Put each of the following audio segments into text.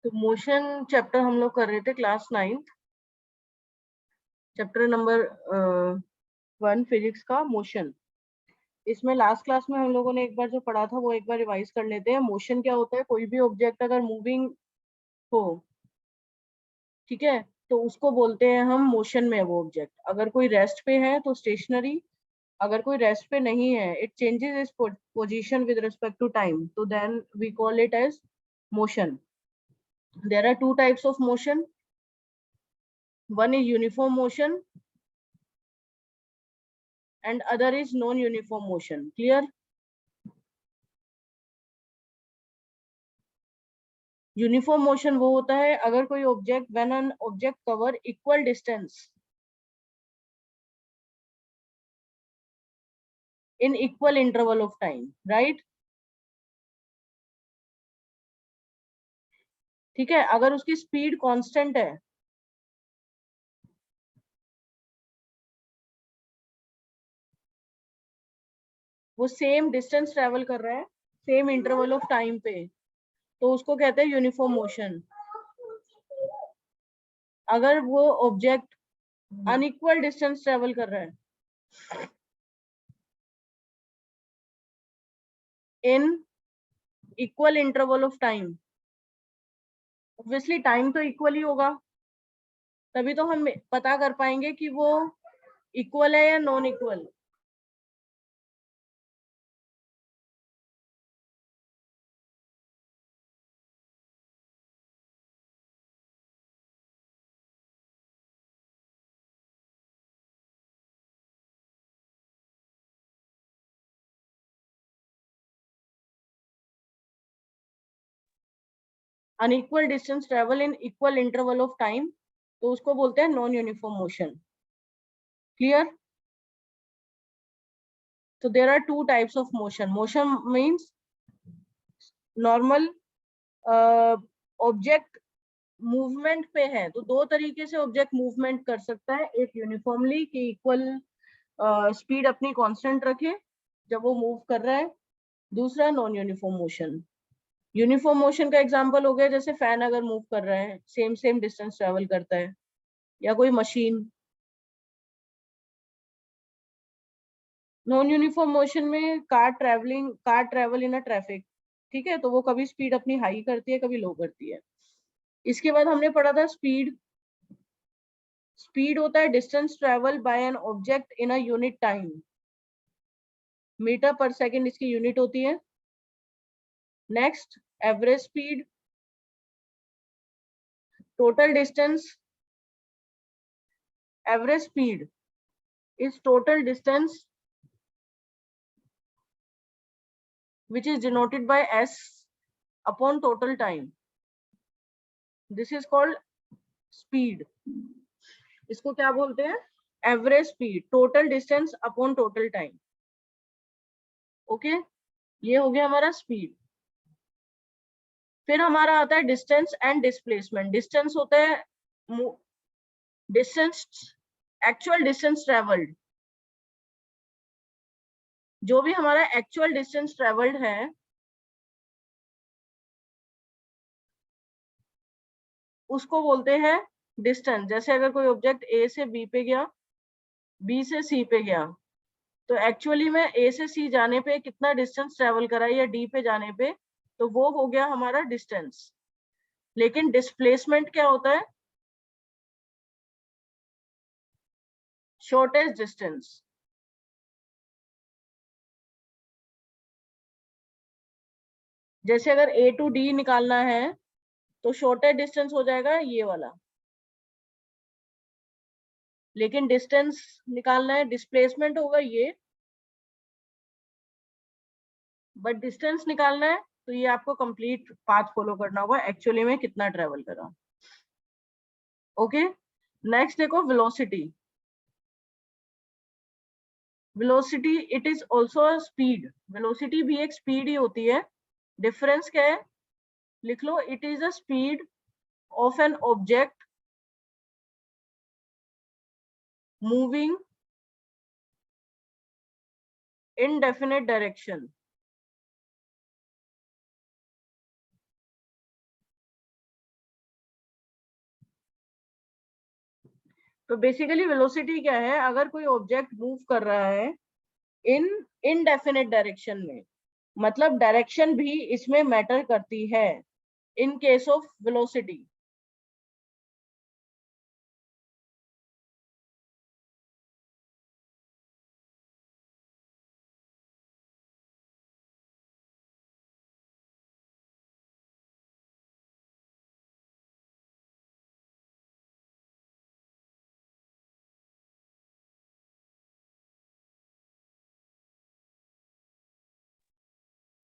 तो motion chapter हम लोग कर रहे थे class 9th, chapter number 1 physics का मोशन। इसमें लास्ट क्लास में हम लोगों ने एक बार जो पढ़ा था वो एक बार रिवाइज कर लेते हैं। मोशन क्या होता है? कोई भी ऑब्जेक्ट अगर मूविंग हो, ठीक है, तो उसको बोलते हैं हम मोशन में है वो ऑब्जेक्ट। अगर कोई रेस्ट पे है तो स्टेशनरी, अगर कोई रेस्ट पे नहीं है, it changes its position with respect to time, तो then we call it as motion. There are two types of motion, one is uniform motion and other is non uniform motion. Clear? Uniform motion वो होता है अगर कोई object, when an object cover equal distance in equal interval of time, right? ठीक है, अगर उसकी speed constant है, वो सेम डिस्टेंस ट्रेवल कर रहा है सेम इंटरवल ऑफ टाइम पे, तो उसको कहते हैं यूनिफॉर्म मोशन। अगर वो ऑब्जेक्ट अनइक्वल डिस्टेंस ट्रेवल कर रहा है इन equal interval of time, obviously time तो इक्वल ही होगा, तभी तो हम पता कर पाएंगे कि वो इक्वल है या non equal. Unequal distance travel in equal interval of time, तो उसको बोलते हैं नॉन यूनिफॉर्म मोशन। क्लियर? तो there are two types of motion. Motion means normal object movement पे है, तो दो तरीके से ऑब्जेक्ट मूवमेंट कर सकता है। एक यूनिफॉर्मली कि इक्वल स्पीड अपनी कांस्टेंट रखे जब वो मूव कर रहा है, दूसरा non uniform motion. Uniform motion का एग्जांपल हो गया जैसे फैन अगर मूव कर रहा है सेम सेम डिस्टेंस ट्रेवल करता है, या कोई मशीन। नॉन यूनिफॉर्म मोशन में car travel in a traffic, ठीक है, तो वो कभी स्पीड अपनी हाई करती है कभी लो करती है। इसके बाद हमने पढ़ा था स्पीड। स्पीड होता है distance travel by an object in a unit time, metre per second इसकी यूनिट होती है। Next, average speed, total distance. Average speed is total distance which is denoted by s upon total time. This is called speed. इसको क्या बोलते हैं? Average speed, total distance upon total time. Okay, ये हो गया हमारा स्पीड। फिर हमारा आता है डिस्टेंस एंड डिस्प्लेसमेंट। डिस्टेंस होता है डिस्टेंस, एक्चुअल डिस्टेंस ट्रेवल्ड। जो भी हमारा एक्चुअल डिस्टेंस ट्रेवल्ड है उसको बोलते हैं डिस्टेंस। जैसे अगर कोई ऑब्जेक्ट ए से बी पे गया, बी से सी पे गया, तो एक्चुअली में ए से सी जाने पे कितना डिस्टेंस ट्रेवल करा है या डी पे जाने पे, तो वो हो गया हमारा डिस्टेंस। लेकिन डिस्प्लेसमेंट क्या होता है? Shortest distance. जैसे अगर ए टू डी निकालना है तो शॉर्टेस्ट डिस्टेंस हो जाएगा ये वाला, लेकिन डिस्टेंस निकालना है, डिस्प्लेसमेंट होगा ये, बट डिस्टेंस निकालना है तो ये आपको कंप्लीट पाथ फॉलो करना होगा एक्चुअली में कितना ट्रेवल करा। ओके, नेक्स्ट देखो velocity. Velocity it is also speed. Velocity भी एक स्पीड ही होती है। डिफरेंस क्या है? लिख लो, it is the speed of an object moving in definite direction. तो बेसिकली वेलोसिटी क्या है, अगर कोई ऑब्जेक्ट मूव कर रहा है इन इनडेफिनेट डायरेक्शन में, मतलब डायरेक्शन भी इसमें मैटर करती है इन केस ऑफ वेलोसिटी।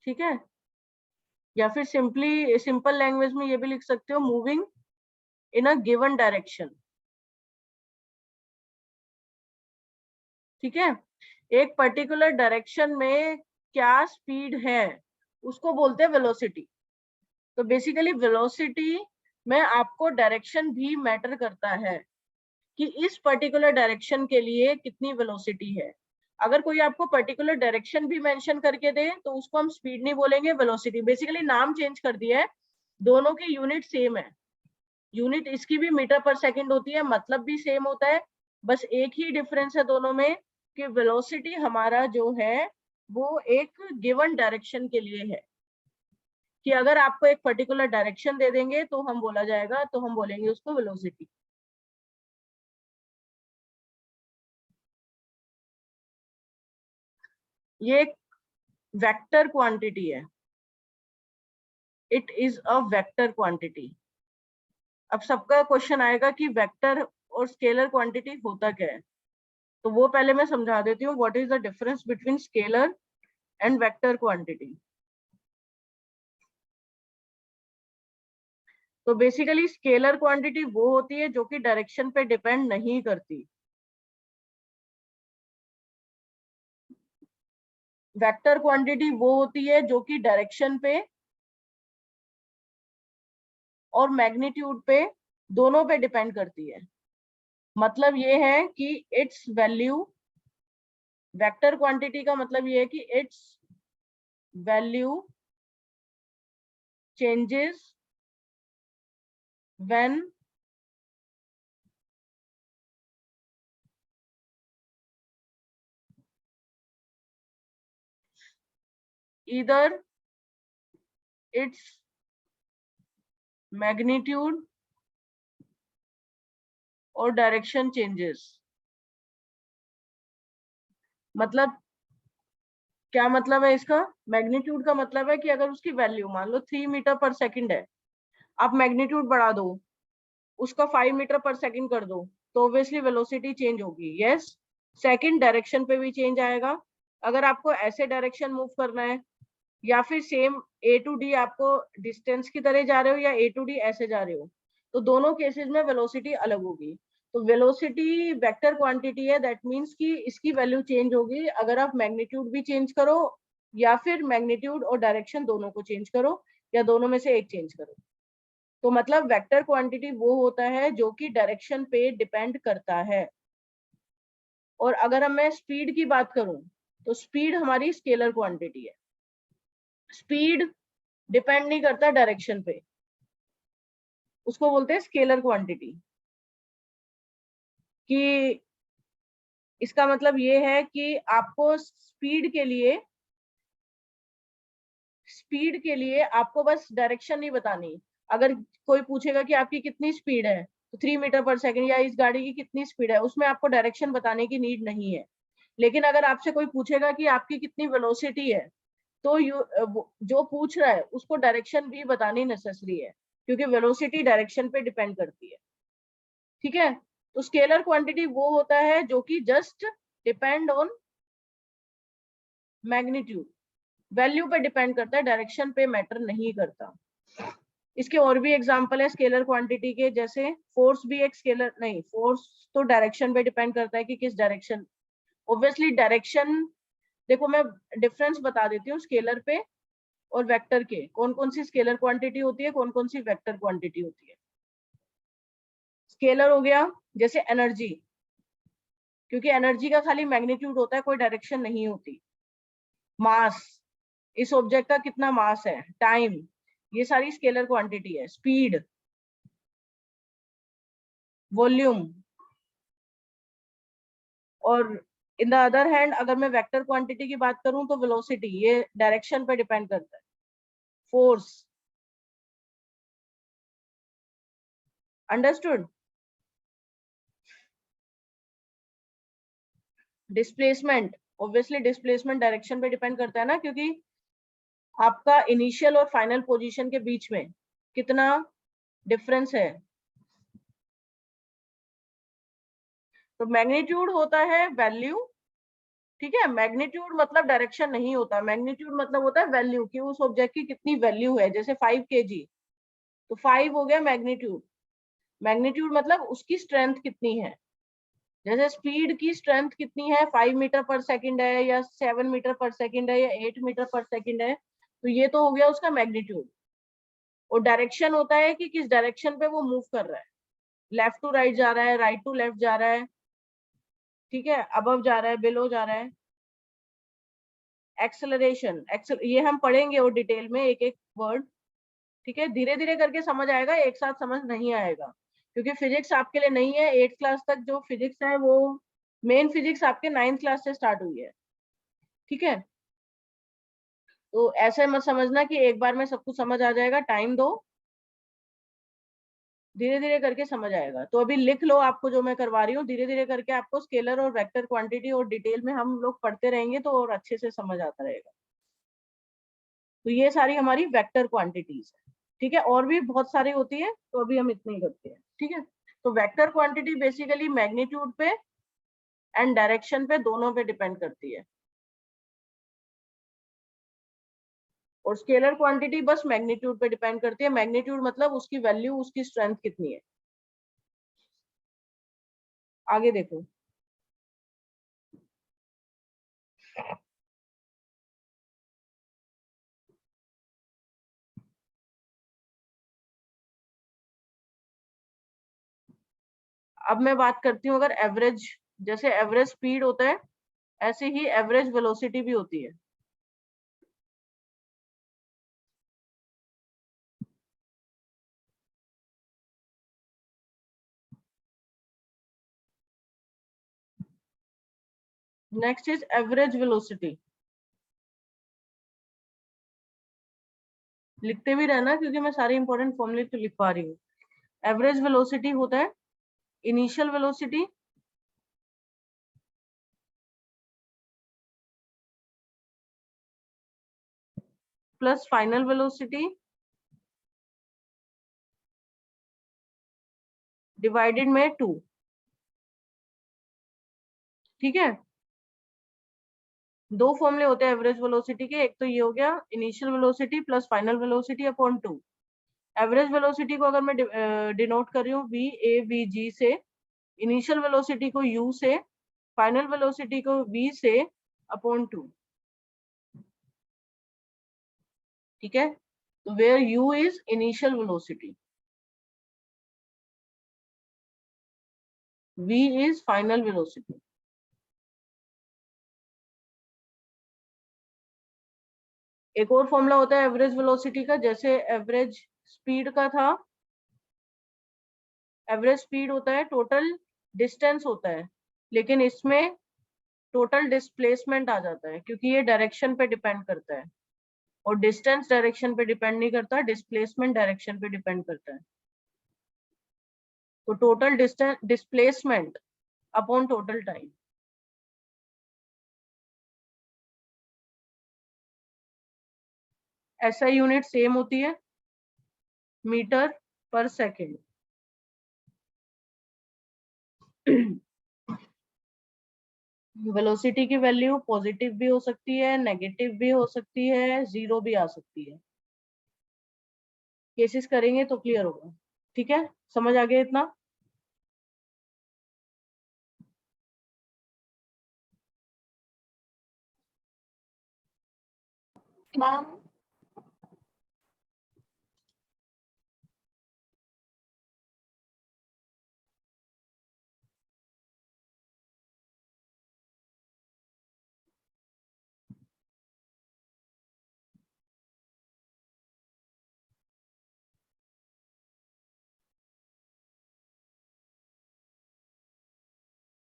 ठीक है, या फिर सिंपल लैंग्वेज में ये भी लिख सकते हो, moving in a given direction. ठीक है, एक पर्टिकुलर डायरेक्शन में क्या स्पीड है उसको बोलते हैं वेलोसिटी। तो बेसिकली वेलोसिटी में आपको डायरेक्शन भी मैटर करता है कि इस पर्टिकुलर डायरेक्शन के लिए कितनी वेलोसिटी है। अगर कोई आपको पर्टिकुलर डायरेक्शन भी मेंशन करके दे तो उसको हम स्पीड नहीं बोलेंगे, वेलोसिटी। बेसिकली नाम चेंज कर दिया है, दोनों की यूनिट सेम है, यूनिट इसकी भी मीटर पर सेकंड होती है, मतलब भी सेम होता है, बस एक ही डिफरेंस है दोनों में कि वेलोसिटी हमारा जो है वो एक गिवन डायरेक्शन के लिए है, कि अगर आपको एक पर्टिकुलर डायरेक्शन दे देंगे तो हम बोला जाएगा, तो हम बोलेंगे उसको वेलोसिटी। ये एक वेक्टर क्वांटिटी है, it is a vector quantity. अब सबका क्वेश्चन आएगा कि वेक्टर और स्केलर क्वांटिटी होता क्या है, तो वो पहले मैं समझा देती हूँ, what is the difference between scalar and vector quantity. तो बेसिकली स्केलर क्वांटिटी वो होती है जो कि डायरेक्शन पे डिपेंड नहीं करती, वेक्टर क्वांटिटी वो होती है जो कि डायरेक्शन पे और मैग्नीट्यूड पे दोनों पे डिपेंड करती है। मतलब ये है कि इट्स वैल्यू, वेक्टर क्वांटिटी का मतलब ये है कि it's value changes when either its magnitude और डायरेक्शन चेंजेस। मतलब क्या मतलब है इसका, मैग्नीट्यूड का मतलब है कि अगर उसकी वैल्यू मान लो 3 मीटर पर सेकंड है, आप मैग्नीट्यूड बढ़ा दो, उसका 5 मीटर पर सेकंड कर दो, तो ऑब्वियसली वेलोसिटी चेंज होगी। यस, सेकंड डायरेक्शन पे भी चेंज आएगा। अगर आपको ऐसे डायरेक्शन मूव करना है या फिर सेम ए टू डी आपको डिस्टेंस की तरह जा रहे हो या ए टू डी ऐसे जा रहे हो, तो दोनों केसेस में वेलोसिटी अलग होगी। तो वेलोसिटी वेक्टर क्वांटिटी है, दैट मीन्स कि इसकी वैल्यू चेंज होगी अगर आप मैग्नीट्यूड भी चेंज करो या फिर मैग्नीट्यूड और डायरेक्शन दोनों को चेंज करो या दोनों में से एक चेंज करो। तो मतलब वेक्टर क्वांटिटी वो होता है जो कि डायरेक्शन पे डिपेंड करता है। और अगर अब मैं स्पीड की बात करूं तो स्पीड हमारी स्केलर क्वांटिटी है, स्पीड डिपेंड नहीं करता डायरेक्शन पे, उसको बोलते हैं स्केलर क्वांटिटी। कि इसका मतलब ये है कि आपको स्पीड के लिए आपको बस डायरेक्शन नहीं बतानी। अगर कोई पूछेगा कि आपकी कितनी स्पीड है, तो 3 मीटर पर सेकंड, या इस गाड़ी की कितनी स्पीड है, उसमें आपको डायरेक्शन बताने की नीड नहीं है। लेकिन अगर आपसे कोई पूछेगा कि आपकी कितनी वेलोसिटी है, तो जो पूछ रहा है उसको डायरेक्शन भी बतानी नेसेसरी है, क्योंकि वेलोसिटी डायरेक्शन पे डिपेंड करती है। ठीक है, तो स्केलर क्वांटिटी वो होता है जो कि just depend on magnitude, value पे डिपेंड करता है, डायरेक्शन पे मैटर नहीं करता। इसके और भी एग्जांपल है स्केलर क्वांटिटी के, जैसे फोर्स भी एक स्केलर नहीं, फोर्स तो डायरेक्शन पे डिपेंड करता है कि किस डायरेक्शन, ऑब्वियसली डायरेक्शन। देखो मैं डिफरेंस बता देती हूँ स्केलर पे और वेक्टर के, कौन कौन सी स्केलर क्वांटिटी होती है, कौन कौन सी वेक्टर क्वांटिटी होती है। स्केलर हो गया जैसे एनर्जी, क्योंकि एनर्जी का खाली मैग्नीट्यूड होता है, कोई डायरेक्शन नहीं होती। मास, इस ऑब्जेक्ट का कितना मास है, टाइम, ये सारी स्केलर क्वांटिटी है। स्पीड, वॉल्यूम, और इन द अदर हैंड अगर मैं वेक्टर क्वांटिटी की बात करूं तो वेलोसिटी, ये डायरेक्शन पे डिपेंड करता है। Force, understood. Displacement, obviously displacement direction पे डिपेंड करता है ना, क्योंकि आपका इनिशियल और फाइनल पोजीशन के बीच में कितना डिफरेंस है। तो मैग्नीट्यूड होता है वैल्यू, ठीक है। मैग्नीट्यूड मतलब डायरेक्शन नहीं होता, मैग्नीट्यूड मतलब होता है वैल्यू, कि उस ऑब्जेक्ट की कितनी वैल्यू है। जैसे 5 kg, तो 5 हो गया मैग्नीट्यूड। मैग्नीट्यूड मतलब उसकी स्ट्रेंथ कितनी है। जैसे स्पीड की स्ट्रेंथ कितनी है, 5 मीटर पर सेकंड है या 7 मीटर पर सेकंड है या 8 मीटर पर सेकंड है, तो ये तो हो गया उसका मैग्नीट्यूड। और डायरेक्शन होता है कि किस डायरेक्शन पे वो मूव कर रहा है, लेफ्ट टू राइट जा रहा है, राइट टू लेफ्ट जा रहा है, ठीक है, अबव जा रहा है, बिलो जा रहा है। एक्सेलरेशन, ये हम पढ़ेंगे और डिटेल में एक एक वर्ड, ठीक है। धीरे धीरे करके समझ आएगा, एक साथ समझ नहीं आएगा, क्योंकि फिजिक्स आपके लिए नहीं है। 8th क्लास तक जो फिजिक्स है वो मेन फिजिक्स आपके 9th क्लास से स्टार्ट हुई है, ठीक है। तो ऐसे मत समझना कि एक बार में सब कुछ समझ आ जाएगा, टाइम दो, धीरे धीरे करके समझ आएगा। तो अभी लिख लो आपको जो मैं करवा रही हूँ, धीरे धीरे करके आपको स्केलर और वेक्टर क्वांटिटी और डिटेल में हम लोग पढ़ते रहेंगे तो और अच्छे से समझ आता रहेगा। तो ये सारी हमारी वेक्टर क्वांटिटीज है, ठीक है। और भी बहुत सारी होती है, तो अभी हम इतने ही करते हैं, ठीक है। तो वेक्टर क्वांटिटी बेसिकली मैग्नीट्यूड पे एंड डायरेक्शन पे, दोनों पे डिपेंड करती है। और स्केलर क्वांटिटी बस मैग्नीट्यूड पे डिपेंड करती है। मैग्नीट्यूड मतलब उसकी वैल्यू, उसकी स्ट्रेंथ कितनी है। आगे देखो, अब मैं बात करती हूँ अगर एवरेज, जैसे एवरेज स्पीड होता है ऐसे ही एवरेज वेलोसिटी भी होती है। Next is average velocity. लिखते भी रहना क्योंकि मैं सारे इंपॉर्टेंट फॉर्मूले तो लिख पा रही हूँ। एवरेज वेलोसिटी होता है initial velocity plus final velocity divided में 2, ठीक है। दो फॉर्मूले होते हैं एवरेज वेलोसिटी के, एक तो ये हो गया initial velocity plus final velocity upon 2। Average velocity को अगर मैं डिनोट कर रही हूँ वी ए वी जी से, इनिशियल वेलोसिटी को u से, फाइनल वेलोसिटी को v से अपॉन 2, ठीक है। तो where u is initial velocity, v is final velocity. एक और फॉर्मूला होता है एवरेज वेलोसिटी का, जैसे एवरेज स्पीड का था। एवरेज स्पीड होता है टोटल डिस्टेंस होता है, लेकिन इसमें टोटल डिस्प्लेसमेंट आ जाता है क्योंकि ये डायरेक्शन पे डिपेंड करता है। और डिस्टेंस डायरेक्शन पे डिपेंड नहीं करता, डिस्प्लेसमेंट डायरेक्शन पे डिपेंड करता है। तो total distance displacement upon total time. ऐसा यूनिट सेम होती है, मीटर पर सेकेंड। वेलोसिटी की वैल्यू पॉजिटिव भी हो सकती है, नेगेटिव भी हो सकती है, जीरो भी आ सकती है। केसेस करेंगे तो क्लियर होगा, ठीक है। समझ आ गया इतना। मैम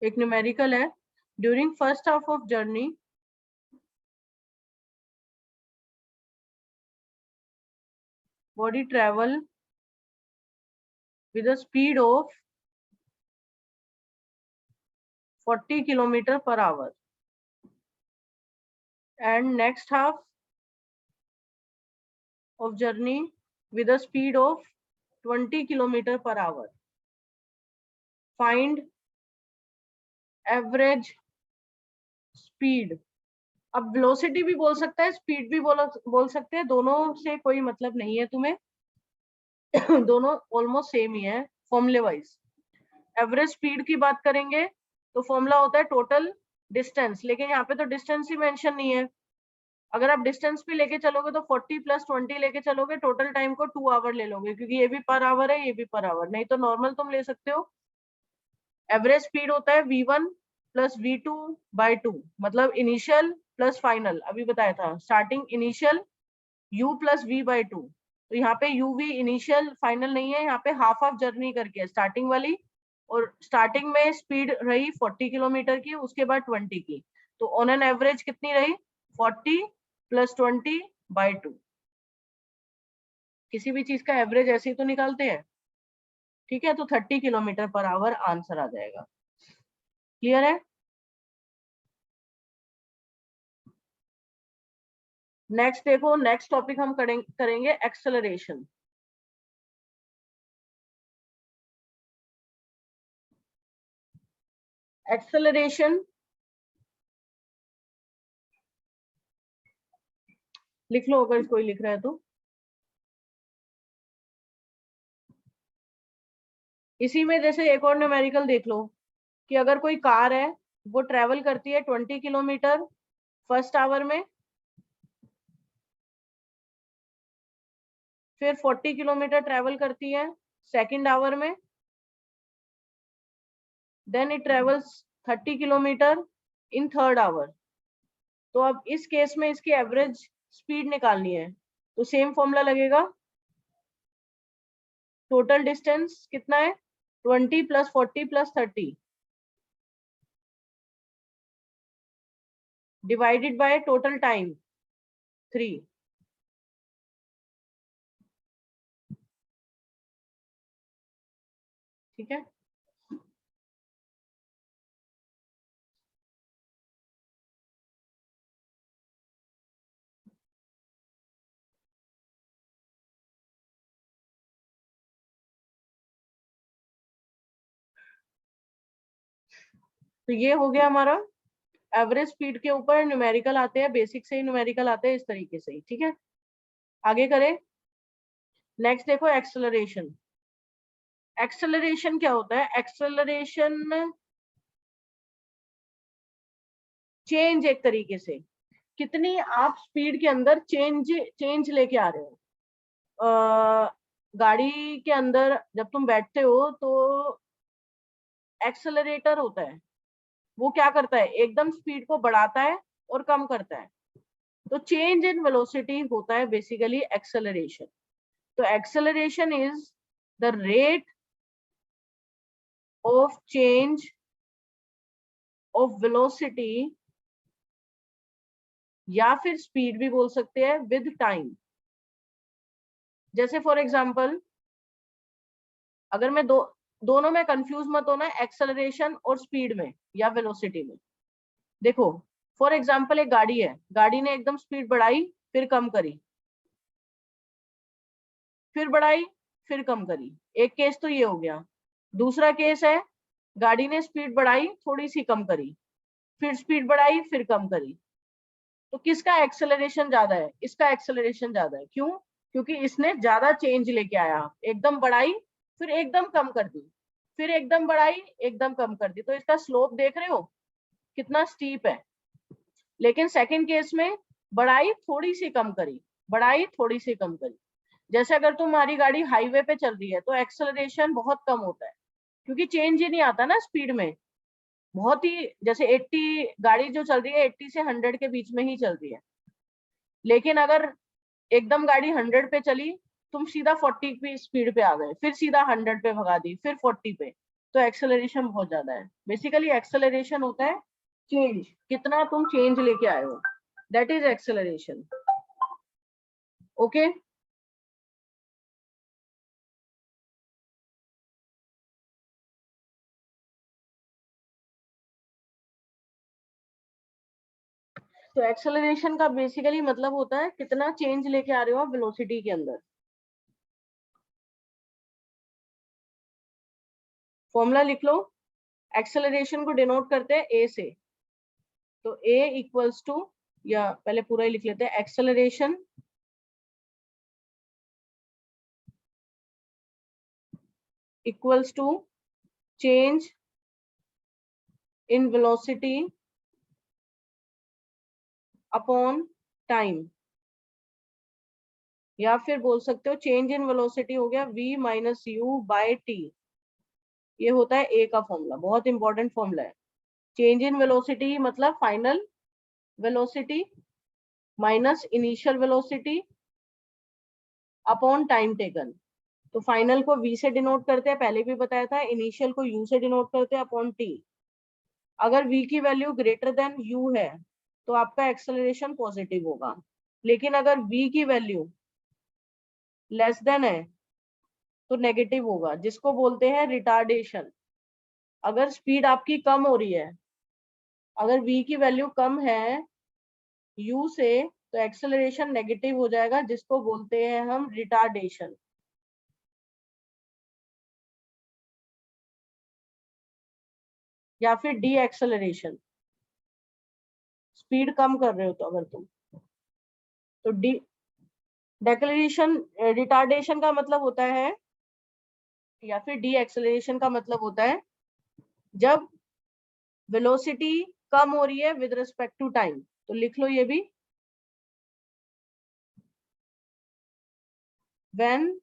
एक न्यूमेरिकल है, during first half of journey body travel with a speed of 40 kilometer per hour, and next half of journey with a speed of 20 kilometer per hour. Find average speed. अब velocity भी बोल सकता है, speed भी बोल सकते हैं, दोनों से कोई मतलब नहीं है तुम्हें दोनों ऑलमोस्ट सेम ही है फॉर्मूले वाइज। एवरेज स्पीड की बात करेंगे तो फॉर्मूला होता है टोटल डिस्टेंस, लेकिन यहाँ पे तो डिस्टेंस ही मेंशन नहीं है। अगर आप डिस्टेंस भी लेके चलोगे तो 40 + 20 लेके चलोगे, टोटल टाइम को 2 आवर ले लोगे, क्योंकि ये भी पर आवर है, ये भी पर आवर, नहीं तो नॉर्मल तुम ले सकते हो। एवरेज स्पीड होता है v1 + v2/2, मतलब इनिशियल प्लस फाइनल, अभी बताया था स्टार्टिंग इनिशियल u + v/2। तो यहाँ पे uv इनिशियल फाइनल नहीं है, यहाँ पे हाफ ऑफ जर्नी करके है स्टार्टिंग वाली, और स्टार्टिंग में स्पीड रही 40 किलोमीटर की, उसके बाद 20 की, तो ऑन एन एवरेज कितनी रही 40 + 20/2। किसी भी चीज का एवरेज ऐसे ही तो निकालते हैं, ठीक है, तो 30 किलोमीटर पर आवर आंसर आ जाएगा। क्लियर है? नेक्स्ट देखो, नेक्स्ट टॉपिक हम करेंगे एक्सेलरेशन। एक्सेलरेशन लिख लो अगर कोई लिख रहा है तो। इसी में जैसे एक और न्यूमेरिकल देख लो कि अगर कोई कार है वो ट्रेवल करती है 20 किलोमीटर फर्स्ट आवर में, फिर 40 किलोमीटर ट्रेवल करती है सेकंड आवर में, then it travels 30 kilometre in third hour. तो अब इस केस में इसकी एवरेज स्पीड निकालनी है, तो सेम फॉर्मूला लगेगा, टोटल डिस्टेंस कितना है 20 + 40 + 30 डिवाइडेड बाय टोटल टाइम 3। ठीक है, तो ये हो गया हमारा एवरेज स्पीड के ऊपर न्यूमेरिकल आते हैं, बेसिक से ही न्यूमेरिकल आते हैं इस तरीके से ही। ठीक है, आगे करें। नेक्स्ट देखो एक्सेलरेशन। एक्सेलरेशन क्या होता है? एक्सेलरेशन चेंज, एक तरीके से कितनी आप स्पीड के अंदर चेंज लेके आ रहे हो। गाड़ी के अंदर जब तुम बैठते हो तो एक्सेलरेटर होता है, वो क्या करता है एकदम स्पीड को बढ़ाता है और कम करता है, तो चेंज इन वेलोसिटी होता है बेसिकली एक्सेलरेशन। तो acceleration is the rate of change of velocity, या फिर स्पीड भी बोल सकते हैं, विद टाइम। जैसे फॉर एग्जांपल, अगर मैं दोनों में कंफ्यूज मत होना, एक्सेलरेशन और स्पीड में या वेलोसिटी में। देखो फॉर एग्जांपल एक गाड़ी है, गाड़ी ने एकदम स्पीड बढ़ाई फिर कम करी, फिर बढ़ाई फिर कम करी, एक केस तो ये हो गया। दूसरा केस है गाड़ी ने स्पीड बढ़ाई थोड़ी सी कम करी, फिर स्पीड बढ़ाई फिर कम करी, तो किसका एक्सेलरेशन ज्यादा है? इसका एक्सेलरेशन ज्यादा है। क्यों? क्योंकि इसने ज्यादा चेंज लेके आया, एकदम बढ़ाई फिर एकदम कम कर दी, फिर एकदम बढ़ाई एकदम कम कर दी, तो इसका स्लोप देख रहे हो कितना स्टीप है। लेकिन सेकंड केस में बढ़ाई थोड़ी सी कम करी, बढ़ाई थोड़ी सी कम करी। जैसे अगर तुम्हारी गाड़ी हाईवे पे चल रही है तो एक्सेलरेशन बहुत कम होता है, क्योंकि चेंज ही नहीं आता ना स्पीड में, बहुत ही, जैसे 80 गाड़ी जो चल रही है 80 से 100 के बीच में ही चल रही है। लेकिन अगर एकदम गाड़ी 100 पे चली, तुम सीधा 40 की स्पीड पे आ गए, फिर सीधा 100 पे भगा दी, फिर 40 पे, तो एक्सेलरेशन बहुत ज्यादा है। बेसिकली एक्सेलरेशन होता है चेंज, कितना तुम चेंज लेके आए हो, दैट इज एक्सेलरेशन। ओके, तो एक्सेलरेशन का बेसिकली मतलब होता है कितना चेंज लेके आ रहे हो आप वेलोसिटी के अंदर। फॉर्मूला लिख लो, एक्सेलरेशन को डिनोट करते हैं ए से, तो ए इक्वल्स टू, या पहले पूरा ही लिख लेते हैं, acceleration equals to change in velocity upon time, या फिर बोल सकते हो चेंज इन वेलोसिटी हो गया v minus U by T. ये होता है ए का फॉर्मूला, बहुत इंपॉर्टेंट फॉर्मूला है। चेंज इन वेलोसिटी मतलब final velocity minus initial velocity upon time taken. तो फाइनल को v से डिनोट करते हैं, पहले भी बताया था, इनिशियल को u से डिनोट करते हैं अपॉन t। अगर v की वैल्यू ग्रेटर देन u है तो आपका एक्सेलरेशन पॉजिटिव होगा, लेकिन अगर v की वैल्यू लेस देन है तो नेगेटिव होगा, जिसको बोलते हैं रिटार्डेशन। अगर स्पीड आपकी कम हो रही है, अगर v की वैल्यू कम है u से, तो एक्सेलरेशन नेगेटिव हो जाएगा, जिसको बोलते हैं हम रिटार्डेशन। या फिर डी एक्सेलरेशन, स्पीड कम कर रहे हो तो अगर तुम, तो डी डेक्लेरेशन, रिटार्डेशन का मतलब होता है, या फिर डी एक्सेलरेशन का मतलब होता है जब वेलोसिटी कम हो रही है विद रिस्पेक्ट टू टाइम। तो लिख लो ये भी, when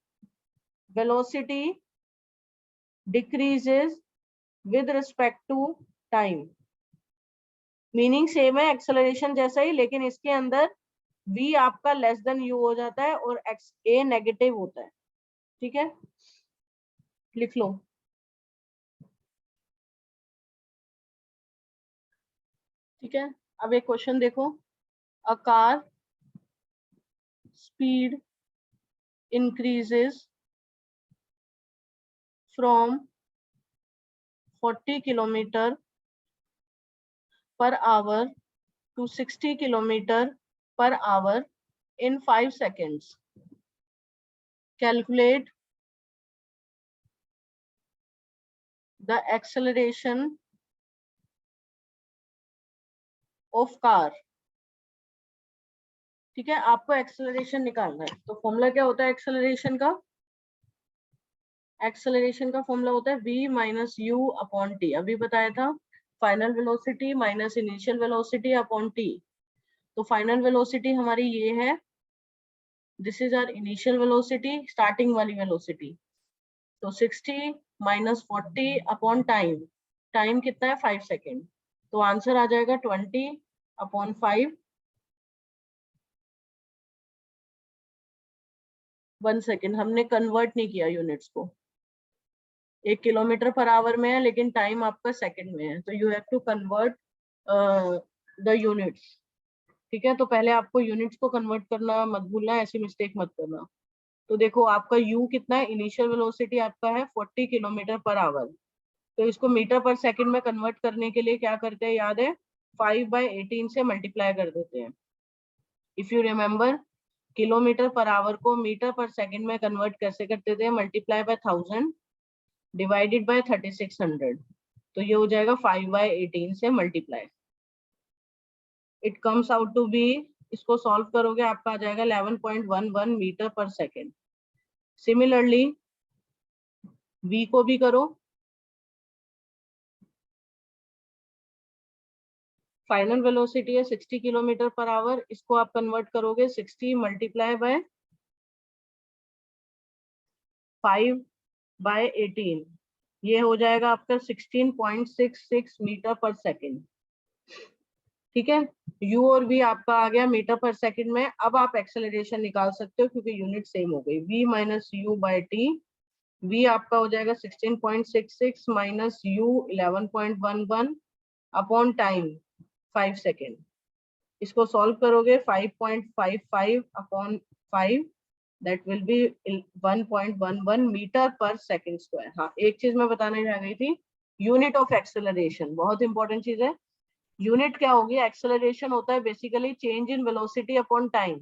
velocity decreases with respect to time. Meaning same है एक्सेलरेशन जैसा ही, लेकिन इसके अंदर v आपका लेस देन u हो जाता है और x a नेगेटिव होता है। ठीक है, लिख लो। ठीक है, अब एक क्वेश्चन देखो, a car speed increases from 40 kilometre per hour to 60 kilometre per hour in 5 seconds. Calculate the acceleration of car. ठीक है, आपको एक्सेलरेशन निकालना है, तो फॉर्मूला क्या होता है एक्सेलरेशन का? एक्सेलरेशन का फॉर्मूला होता है v minus U upon T, अभी बताया था, final velocity minus initial velocity upon T. तो फाइनल वेलोसिटी हमारी ये है, this is our initial velocity, starting वाली वेलोसिटी। तो 60 माइनस 40 अपॉन टाइम, टाइम कितना है 5 सेकेंड, तो आंसर आ जाएगा 20 अपॉन 5, 1 सेकेंड। हमने कन्वर्ट नहीं किया यूनिट्स को, 1 किलोमीटर पर आवर में है लेकिन टाइम आपका सेकंड में है, तो you have to convert the units. ठीक है, तो पहले आपको यूनिट्स को कन्वर्ट करना मत भूलना, ऐसी मिस्टेक मत करना। तो देखो आपका u कितना है, इनिशियल वेलोसिटी आपका है 40 किलोमीटर पर आवर, तो इसको मीटर पर सेकंड में कन्वर्ट करने के लिए क्या करते हैं, याद है, 5/18 से मल्टीप्लाई कर देते हैं। If you remember, kilometre per our को मीटर पर सेकंड में कन्वर्ट कैसे करते थे, मल्टीप्लाई बाय 1000 डिवाइडेड बाय 3600, तो ये हो जाएगा 5/18 से multiply, it comes out to be, इसको सॉल्व करोगे आपका आ जाएगा 11.11 metre per second. Similarly v को भी करो, फाइनल वेलोसिटी है 60 किलोमीटर पर आवर, इसको आप कन्वर्ट करोगे 60 मल्टीप्लाई बाय 5/18, ये हो जाएगा आपका 16.66 मीटर पर सेकेंड। ठीक है, u और v आपका आ गया मीटर पर सेकंड में। अब आप एक्सेलरेशन निकाल सकते हो क्योंकि यूनिट सेम हो गई, v minus U by T, v आपका हो जाएगा 16.66 minus u 11.11 upon time, 5 second. इसको सॉल्व करोगे 5.55 upon 5, that will be 1.11 metre per second square. हाँ, एक चीज मैं बताने जा रही थी, यूनिट ऑफ एक्सेलरेशन बहुत इंपॉर्टेंट चीज है। यूनिट क्या होगी? एक्सेलरेशन होता है basically change in velocity upon time.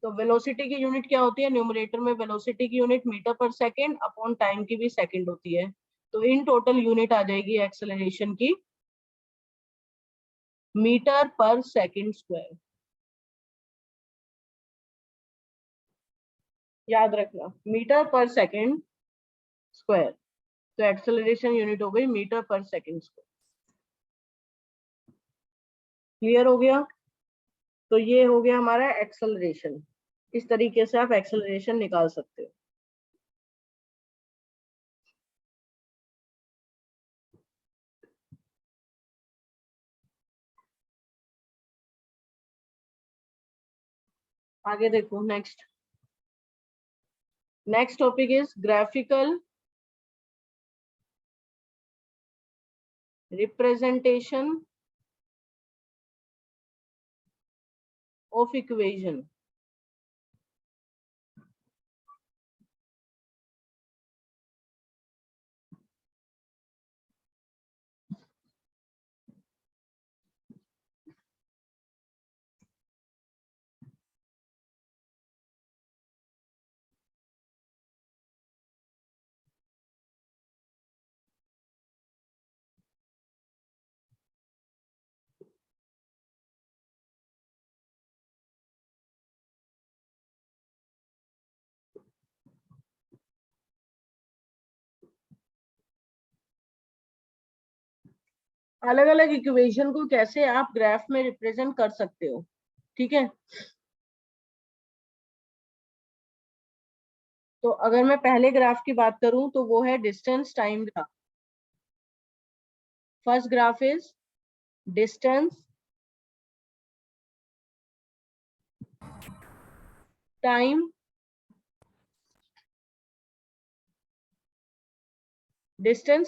तो वेलोसिटी की यूनिट क्या होती है? न्यूमरेटर में वेलोसिटी की unit metre per second upon time की भी सेकेंड होती है। तो इन टोटल यूनिट आ जाएगी एक्सेलरेशन की मीटर पर सेकेंड स्क्वायर। याद रखना, मीटर पर सेकेंड स्क्वायर। तो एक्सेलरेशन यूनिट हो गई metre per second square. Clear हो गया? तो ये हो गया हमारा एक्सेलरेशन। इस तरीके से आप एक्सेलरेशन निकाल सकते हो। आगे देखो, next topic is graphical representation of equation. अलग अलग इक्वेशन को कैसे आप ग्राफ में रिप्रेजेंट कर सकते हो, ठीक है। तो अगर मैं पहले ग्राफ की बात करूं तो वो है distance time graph. First graph is distance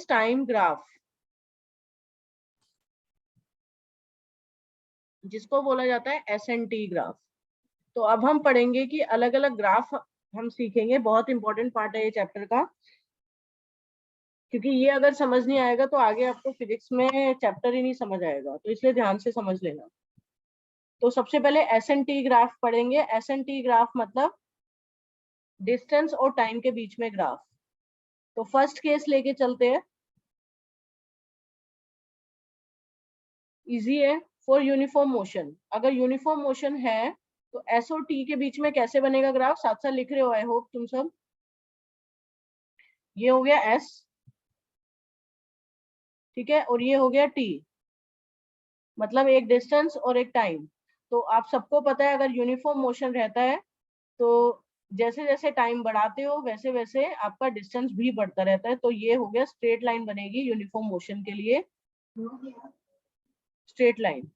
time graph, जिसको बोला जाता है एसएनटी ग्राफ। तो अब हम पढ़ेंगे कि अलग अलग ग्राफ हम सीखेंगे। बहुत इंपॉर्टेंट पार्ट है ये चैप्टर का, क्योंकि ये अगर समझ नहीं आएगा तो आगे आपको फिजिक्स में चैप्टर ही नहीं समझ आएगा। तो इसलिए ध्यान से समझ लेना। तो सबसे पहले एसएनटी ग्राफ पढ़ेंगे। एसएनटी ग्राफ मतलब डिस्टेंस और टाइम के बीच में ग्राफ। तो फर्स्ट केस लेके चलते हैं, इजी है। फॉर यूनिफॉर्म मोशन, अगर यूनिफॉर्म मोशन है तो एस और टी के बीच में कैसे बनेगा ग्राफ? साथ साथ लिख रहे हो आई होप तुम सब। ये हो गया एस, ठीक है, और ये हो गया टी, मतलब एक डिस्टेंस और एक टाइम। तो आप सबको पता है अगर यूनिफॉर्म मोशन रहता है तो जैसे जैसे टाइम बढ़ाते हो वैसे वैसे आपका डिस्टेंस भी बढ़ता रहता है। तो ये हो गया स्ट्रेट लाइन बनेगी यूनिफॉर्म मोशन के लिए, straight line.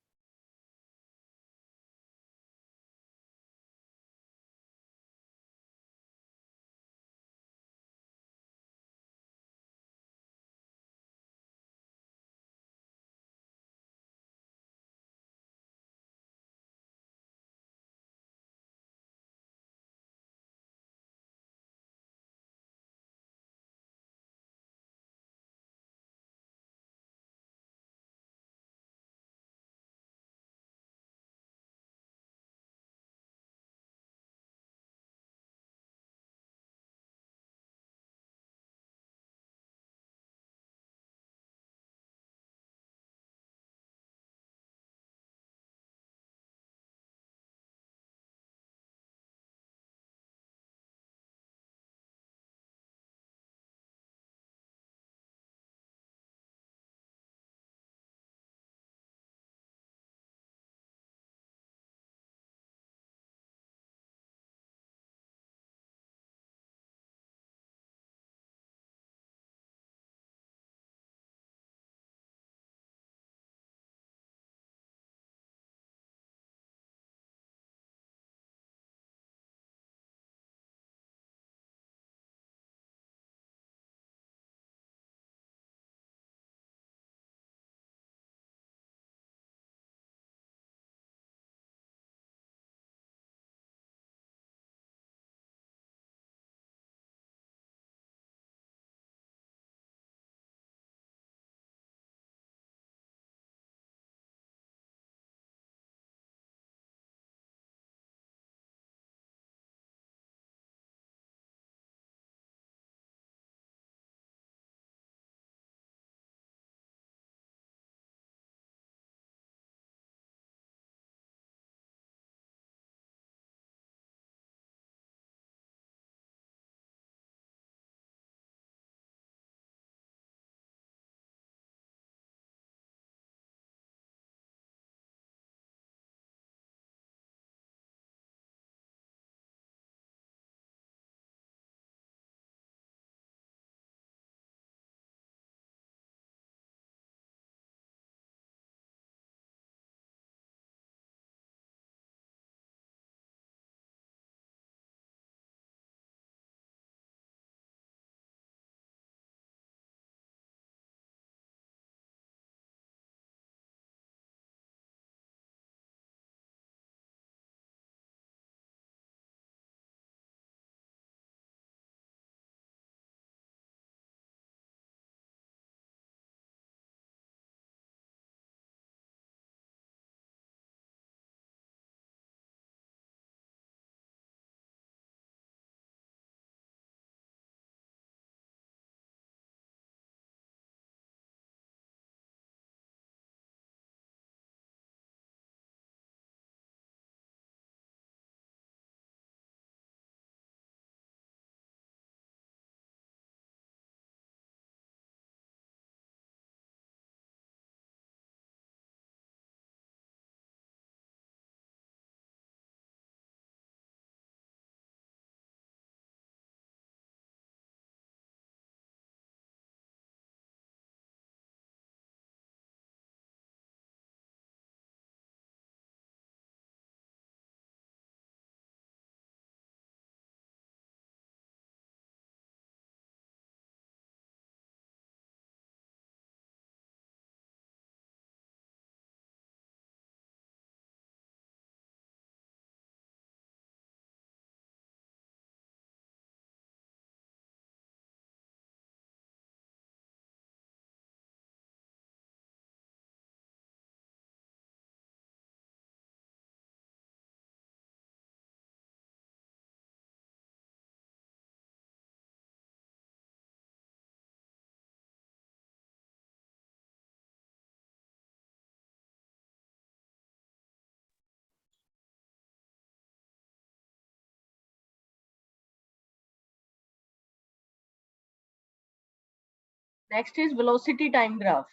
Next is velocity time graph.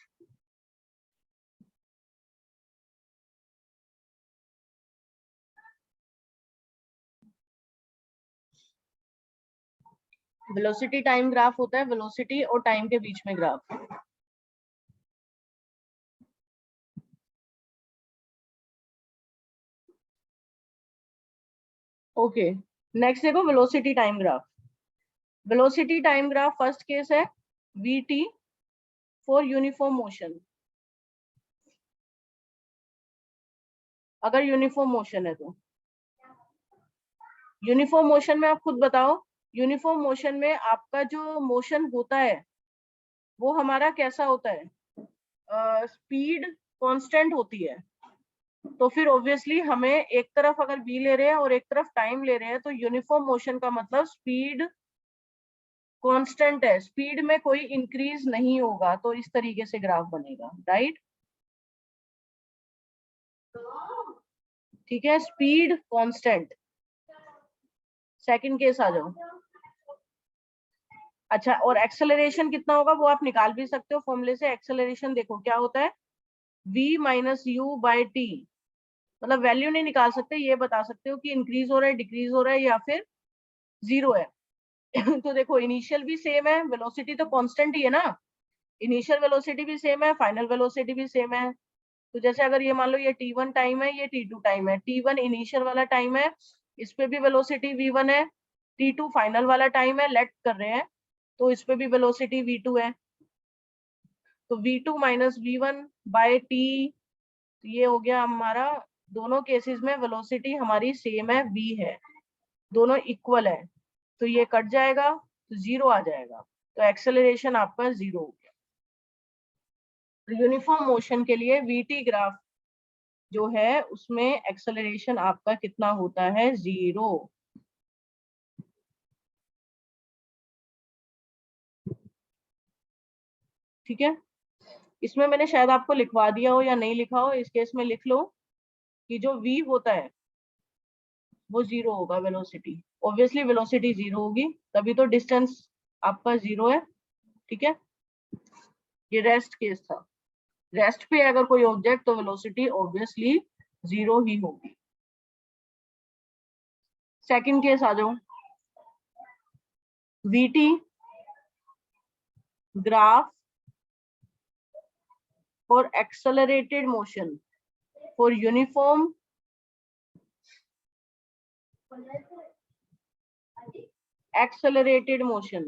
Velocity time graph होता है वेलोसिटी और टाइम के बीच में ग्राफ. ओके, नेक्स्ट देखो velocity time graph. Velocity time graph first case है vt फॉर यूनिफॉर्म मोशन. अगर यूनिफॉर्म मोशन है तो यूनिफॉर्म मोशन में आप खुद बताओ, यूनिफॉर्म मोशन में आपका जो मोशन होता है वो हमारा कैसा होता है? स्पीड कांस्टेंट होती है. तो फिर ऑब्वियसली हमें एक तरफ अगर v ले रहे हैं और एक तरफ टाइम ले रहे हैं तो यूनिफॉर्म मोशन का मतलब स्पीड कांस्टेंट है, स्पीड में कोई इंक्रीज नहीं होगा. तो इस तरीके से ग्राफ बनेगा, राइट? ठीक है, स्पीड कांस्टेंट. सेकंड केस आ जाओ. अच्छा, और एक्सेलरेशन कितना होगा वो आप निकाल भी सकते हो फॉर्मूले से. एक्सेलरेशन देखो क्या होता है, v minus U by T. मतलब वैल्यू नहीं निकाल सकते, ये बता सकते हो कि इंक्रीज हो रहा है, डिक्रीज हो रहा है या फिर जीरो है. तो देखो इनिशियल भी सेम है, वेलोसिटी तो कांस्टेंट ही है ना. इनिशियल वेलोसिटी भी सेम है, फाइनल वेलोसिटी भी सेम है. तो जैसे अगर ये मान लो ये t1 टाइम है, ये t2 टाइम है. t1 इनिशियल वाला टाइम है, इस पे भी वेलोसिटी v1 है. t2 फाइनल वाला टाइम है, लेट कर रहे हैं, तो इस पे भी वेलोसिटी v2 है. तो v2 minus v1 bye T, ये हो गया हमारा. दोनों केसेस में वेलोसिटी हमारी सेम है, v है, दोनों इक्वल है. तो ये कट जाएगा तो जीरो आ जाएगा. तो एक्सेलरेशन आपका जीरो हो गया. यूनिफॉर्म मोशन के लिए vt ग्राफ जो है उसमें एक्सेलरेशन आपका कितना होता है? जीरो. ठीक है, इसमें मैंने शायद आपको लिखवा दिया हो या नहीं लिखा हो, इस केस में लिख लो कि जो v होता है वो जीरो होगा. वेलोसिटी, ऑब्वियसली वेलोसिटी जीरो होगी, तभी तो डिस्टेंस आपका जीरो है. ठीक है, ये रेस्ट केस था. रेस्ट पे अगर कोई ऑब्जेक्ट तो वेलोसिटी ऑब्वियसली जीरो ही होगी. सेकंड केस आ जाओ. vt graph for accelerated motion for uniform accelerated motion.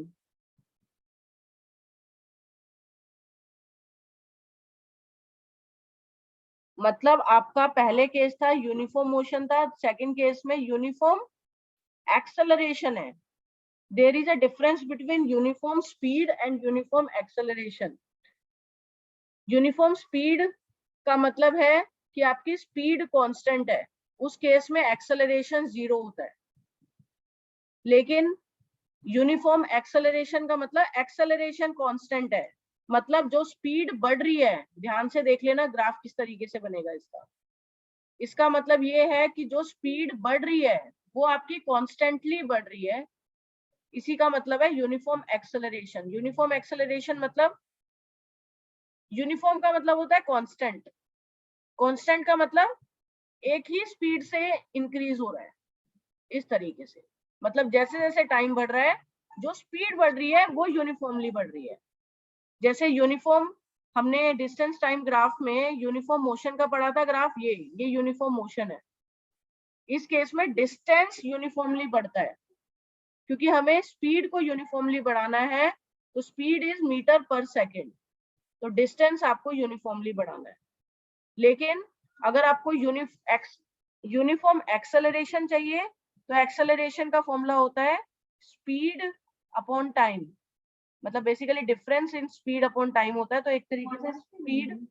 मतलब आपका पहले केस था यूनिफॉर्म मोशन था, सेकंड केस में यूनिफॉर्म एक्सेलरेशन है. There is a difference between uniform speed and uniform acceleration. Uniform speed का मतलब है कि आपकी स्पीड कांस्टेंट है, उस केस में एक्सेलरेशन जीरो होता है. लेकिन यूनिफॉर्म एक्सेलरेशन का मतलब एक्सेलरेशन कांस्टेंट है, मतलब जो स्पीड बढ़ रही है. ध्यान से देख लेना ग्राफ किस तरीके से बनेगा इसका. इसका मतलब ये है कि जो स्पीड बढ़ रही है वो आपकी कॉन्स्टेंटली बढ़ रही है. इसी का मतलब है यूनिफॉर्म एक्सेलरेशन. यूनिफॉर्म एक्सेलरेशन मतलब, यूनिफॉर्म का मतलब होता है कांस्टेंट, कांस्टेंट का मतलब एक ही स्पीड से इंक्रीज हो रहा है. इस तरीके से मतलब जैसे जैसे टाइम बढ़ रहा है जो स्पीड बढ़ रही है वो यूनिफॉर्मली बढ़ रही है. जैसे यूनिफॉर्म हमने डिस्टेंस टाइम ग्राफ में यूनिफॉर्म मोशन का पढ़ा था ग्राफ, ये यूनिफॉर्म मोशन है. इस केस में डिस्टेंस यूनिफॉर्मली बढ़ता है क्योंकि हमें स्पीड को यूनिफॉर्मली बढ़ाना है. तो speed is metre per second, तो डिस्टेंस आपको यूनिफॉर्मली बढ़ाना है. लेकिन अगर आपको यूनिफॉर्म एक्सेलरेशन चाहिए तो एक्सेलरेशन का फॉर्मूला होता है स्पीड अपॉन टाइम. मतलब basically difference in speed upon time होता है. तो एक तरीके से स्पीड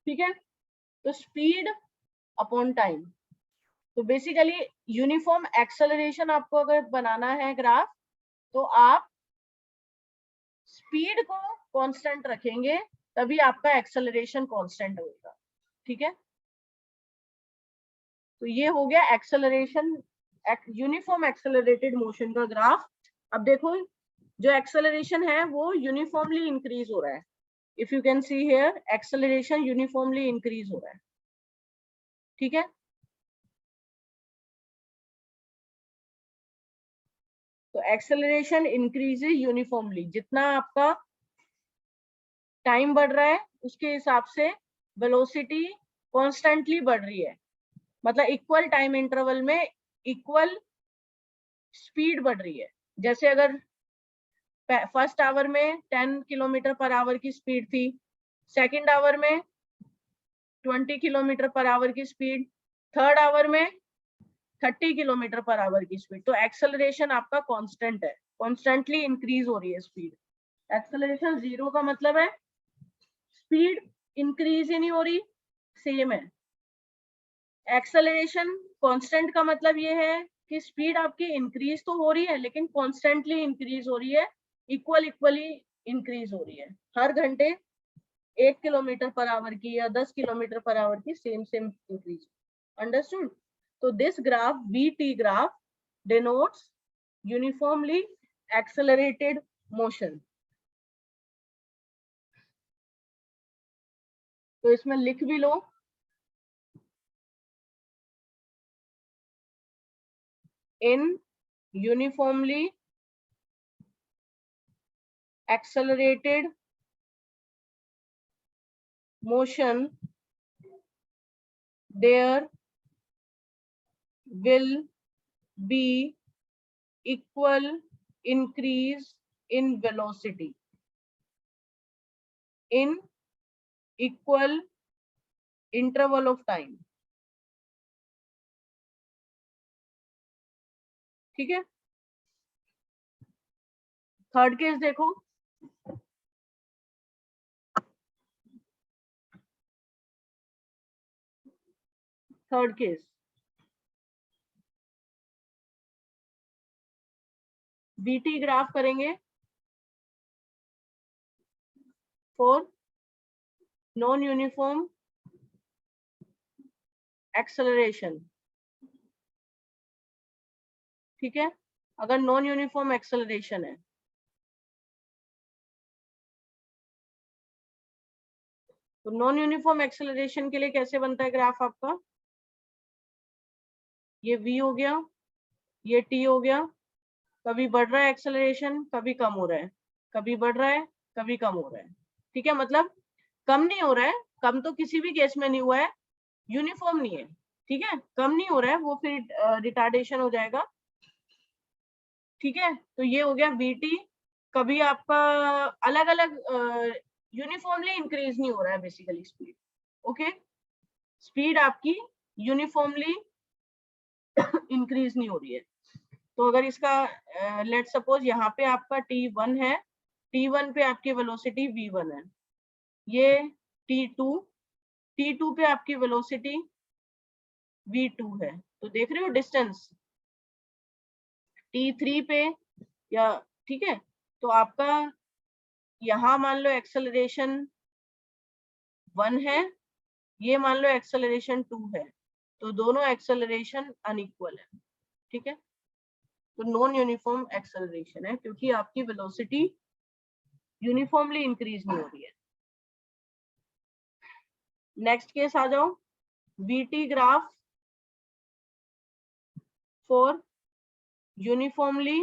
ठीक है, तो स्पीड अपॉन टाइम. तो बेसिकली यूनिफॉर्म एक्सेलरेशन आपको अगर बनाना है ग्राफ तो आप स्पीड को कांस्टेंट रखेंगे तभी आपका एक्सेलरेशन कांस्टेंट होगा। ठीक है, तो ये हो गया एक्सेलरेशन, यूनिफॉर्म एक्सेलरेटेड मोशन का ग्राफ। अब देखो जो एक्सेलरेशन है वो यूनिफॉर्मली इंक्रीज हो रहा है। If you can see here acceleration uniformly increase हो रहा है। ठीक है, तो एक्सेलरेशन इंक्रीज यूनिफॉर्मली, जितना आपका टाइम बढ़ रहा है उसके हिसाब से वेलोसिटी कॉन्स्टेंटली बढ़ रही है, मतलब इक्वल टाइम इंटरवल में इक्वल स्पीड बढ़ रही है। जैसे अगर फर्स्ट आवर में 10 किलोमीटर पर आवर की स्पीड थी, सेकंड आवर में 20 किलोमीटर पर आवर की स्पीड, थर्ड आवर में 30 किलोमीटर पर आवर की स्पीड, तो एक्सेलरेशन आपका कांस्टेंट है, कॉन्स्टेंटली इंक्रीज हो रही है स्पीड। एक्सेलरेशन जीरो का मतलब है स्पीड इंक्रीज ही नहीं हो रही, सेम है। एक्सेलरेशन कांस्टेंट का मतलब ये है कि स्पीड आपकी इंक्रीज तो हो रही है लेकिन कॉन्स्टेंटली इंक्रीज हो रही है, इक्वली इंक्रीज हो रही है। हर घंटे 1 किलोमीटर पर आवर की या 10 किलोमीटर पर आवर की सेम इंक्रीज। अंडरस्टूड? तो this graph VT graph denotes uniformly accelerated motion. तो इसमें लिख भी लो, इन uniformly accelerated motion there will be equal increase in velocity in equal interval of time। ठीक है, थर्ड केस देखो, third case VT graph करेंगे for non uniform acceleration. ठीक है, अगर नॉन यूनिफॉर्म एक्सेलरेशन है तो नॉन यूनिफॉर्म एक्सेलरेशन के लिए कैसे बनता है ग्राफ आपका, ये V हो गया, ये T हो गया, कभी बढ़ रहा है एक्सेलरेशन, कभी कम हो रहा है, कभी बढ़ रहा है, कभी कम हो रहा है। ठीक है, मतलब कम नहीं हो रहा है, कम तो किसी भी केस में नहीं हुआ है, यूनिफॉर्म नहीं है। ठीक है, कम नहीं हो रहा है, वो फिर रिटार्डेशन हो जाएगा। ठीक है, तो ये हो गया VT। कभी आपका अलग अलग यूनिफॉर्मली इंक्रीज नहीं हो रहा है बेसिकली स्पीड। ओके, स्पीड आपकी यूनिफॉर्मली इंक्रीज नहीं हो रही है। तो अगर इसका लेट सपोज यहाँ पे आपका T1 है, T1 पे आपकी वेलोसिटी V1 है, ये T2, T2 पे आपकी वेलोसिटी V2 है। तो देख रहे हो डिस्टेंस, T3 पे या, ठीक है, तो आपका यहाँ मान लो एक्सेलरेशन 1 है, ये मान लो एक्सेलरेशन 2 है, तो दोनों एक्सेलरेशन अनइक्वल है। ठीक है, तो नॉन यूनिफॉर्म एक्सेलरेशन है क्योंकि आपकी वेलोसिटी यूनिफॉर्मली इंक्रीज नहीं हो रही है। नेक्स्ट केस आ जाओ, VT graph for uniformly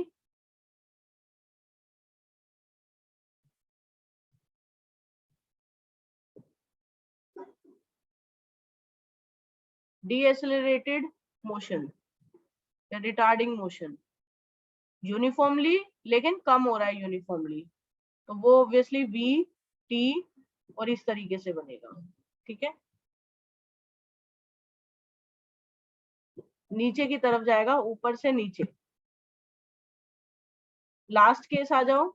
decelerated motion या रिटार्डिंग मोशन, यूनिफॉर्मली लेकिन कम हो रहा है यूनिफॉर्मली, तो वो ऑब्वियसली VT और इस तरीके से बनेगा। ठीक है, नीचे की तरफ जाएगा, ऊपर से नीचे। लास्ट केस आ जाओ,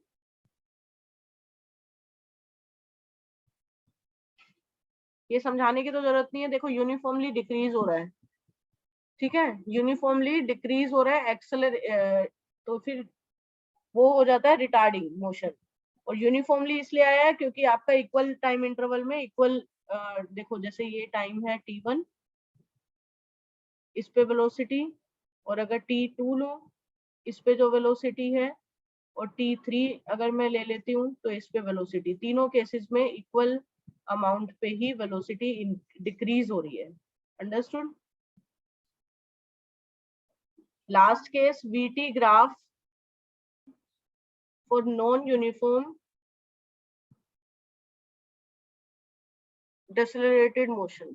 ये समझाने की तो जरूरत नहीं है, देखो यूनिफॉर्मली डिक्रीज हो रहा है। ठीक है, यूनिफॉर्मली डिक्रीज हो रहा है तो फिर वो हो जाता है रिटार्डिंग मोशन। और यूनिफॉर्मली इसलिए आया है क्योंकि आपका इक्वल टाइम इंटरवल में इक्वल, देखो जैसे ये टाइम है t1, इस पे वेलोसिटी, और अगर t2 लो इस पे जो वेलोसिटी है, और t3 अगर मैं ले लेती हूँ तो इस पे वेलोसिटी, तीनों केसेस में इक्वल अमाउंट पे ही वेलोसिटी डिक्रीज हो रही है। Understood? Last case vt graph for non uniform decelerated motion.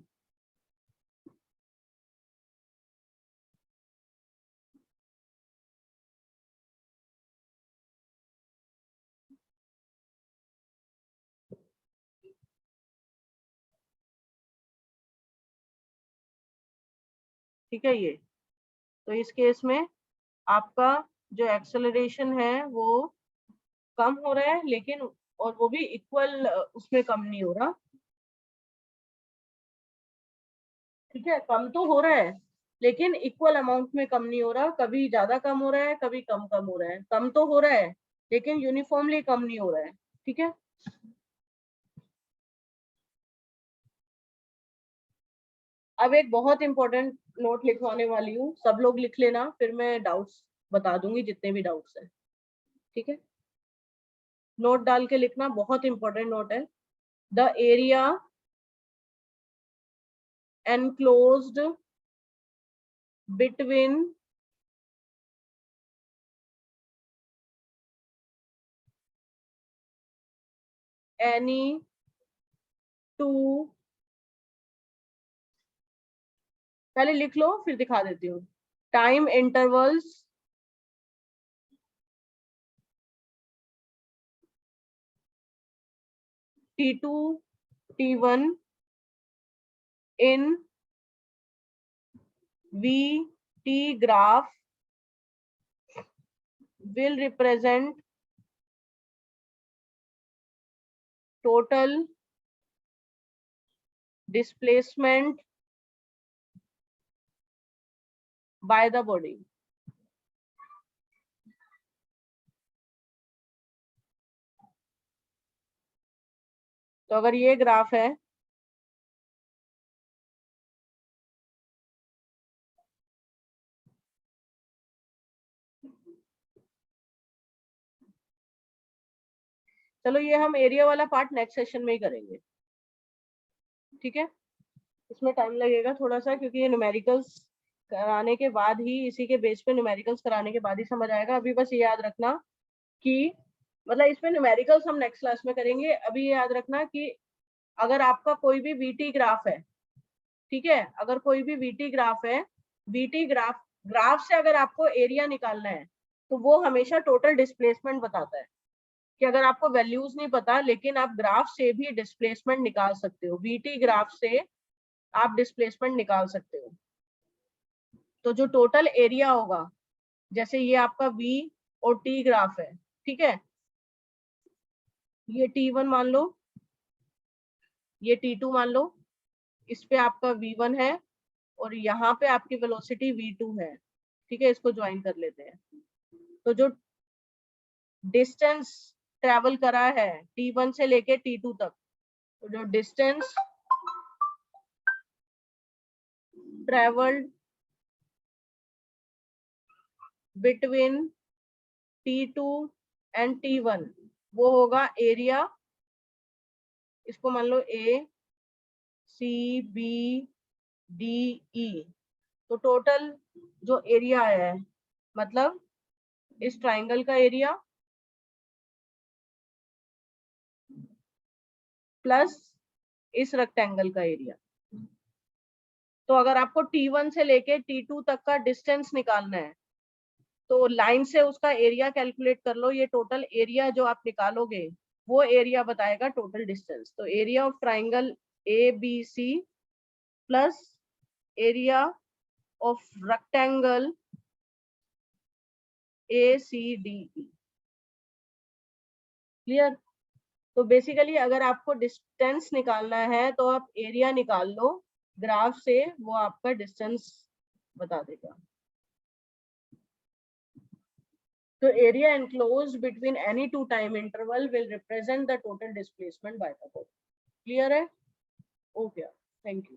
ठीक है, ये तो इस केस में आपका जो एक्सेलरेशन है वो कम हो रहा है, लेकिन और वो भी इक्वल उसमें कम नहीं हो रहा। ठीक है, कम तो हो रहा है लेकिन इक्वल अमाउंट में कम नहीं हो रहा, कभी ज्यादा कम हो रहा है, कभी कम हो रहा है, कम तो हो रहा है लेकिन यूनिफॉर्मली कम नहीं हो रहा है। ठीक है, अब एक बहुत इंपॉर्टेंट नोट लिखवाने वाली हूँ, सब लोग लिख लेना, फिर मैं डाउट्स बता दूंगी जितने भी डाउट्स है। ठीक है, नोट डाल के लिखना, बहुत इंपॉर्टेंट नोट है। The area enclosed between any two, पहले लिख लो फिर दिखा देती हूँ, time intervals t2 t1 in vt graph will represent total displacement by the body. तो अगर ये ग्राफ है, चलो ये हम एरिया वाला पार्ट नेक्स्ट सेशन में ही करेंगे। ठीक है, इसमें टाइम लगेगा थोड़ा सा क्योंकि ये न्यूमेरिकल्स कराने के बाद ही, इसी के बेस पे न्यूमेरिकल्स कराने के बाद ही समझ आएगा। अभी बस ये याद रखना कि मतलब इसमें न्यूमेरिकल्स हम नेक्स्ट क्लास में करेंगे। अभी ये याद रखना कि अगर आपका कोई भी वीटी ग्राफ है, ठीक है, अगर कोई भी वीटी ग्राफ है, वीटी ग्राफ से अगर आपको एरिया निकालना है तो वो हमेशा टोटल डिस्प्लेसमेंट बताता है, कि अगर आपको वैल्यूज नहीं पता लेकिन आप ग्राफ से भी डिस्प्लेसमेंट निकाल सकते हो, वीटी ग्राफ से आप डिस्प्लेसमेंट निकाल सकते हो। तो जो टोटल एरिया होगा, जैसे ये आपका वी और टी ग्राफ है, ठीक है, ये T1 मान लो, ये T2 मान लो, इस पे आपका V1 है और यहाँ पे आपकी वेलोसिटी V2 है। ठीक है, इसको ज्वाइन कर लेते हैं। तो जो डिस्टेंस ट्रेवल करा है T1 से लेके T2 तक, तो जो distance travelled between T2 and T1 वो होगा एरिया, इसको मान लो A C B D E। तो टोटल जो एरिया आया है, मतलब इस ट्राइंगल का एरिया प्लस इस रेक्टेंगल का एरिया। तो अगर आपको T1 से लेके T2 तक का डिस्टेंस निकालना है तो लाइन से उसका एरिया कैलकुलेट कर लो, ये टोटल एरिया जो आप निकालोगे वो एरिया बताएगा टोटल डिस्टेंस। तो area of triangle ABC plus area of rectangle ACDE। Clear? तो बेसिकली अगर आपको डिस्टेंस निकालना है तो आप एरिया निकाल लो ग्राफ से, वो आपका डिस्टेंस बता देगा। तो area enclosed between any two time interval will represent the total displacement by the body. Clear है? हो गया. Thank you.